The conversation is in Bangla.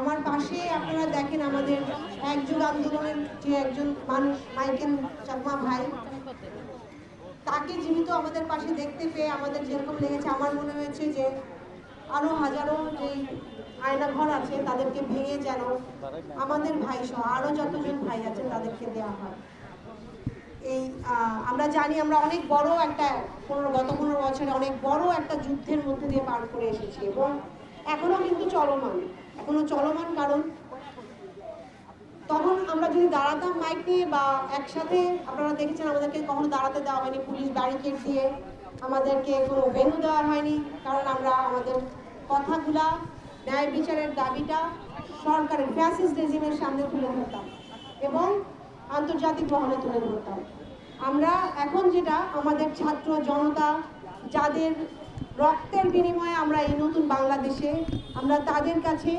আমার পাশে আপনারা দেখেন আমাদের এক যুগ আন্দোলনের যে একজন মানুষ মাইকেল চাকমা ভাই, তাকে জীবিত আমাদের পাশে দেখতে পেয়ে আমাদের যেরকম লেগেছে, আমার মনে হয়েছে যে আরো হাজারো যেই আয়নাঘর আছে তাদেরকে ভেঙে যেন আমাদের ভাই সহ আরো যতজন ভাই আছেন তাদেরকে দেওয়া হয়। এই আমরা জানি আমরা অনেক বড় একটা গত 15 বছরে অনেক বড় একটা যুদ্ধের মধ্যে দিয়ে পার করে এসেছি এবং এখনো কিন্তু চলমান। কারণ তখন আমরা যদি দাঁড়াতাম মাইক নিয়ে বা একসাথে, আপনারা দেখেছেন আমাদেরকে কখনো দাঁড়াতে দেওয়া হয়নি, পুলিশ ব্যারিকেড দিয়ে আমাদেরকে কোনো ভেন্যু দেওয়া হয়নি, কারণ আমরা আমাদের কথাগুলা, ন্যায় বিচারের দাবিটা সরকারের ফ্যাসিস্ট রেজিমের সামনে তুলে ধরতাম এবং আন্তর্জাতিক মহলে তুলে ধরতাম। আমরা এখন যেটা আমাদের ছাত্র জনতা, যাদের রক্তের বিনিময়ে আমরা এই নতুন বাংলাদেশে, আমরা তাদের কাছে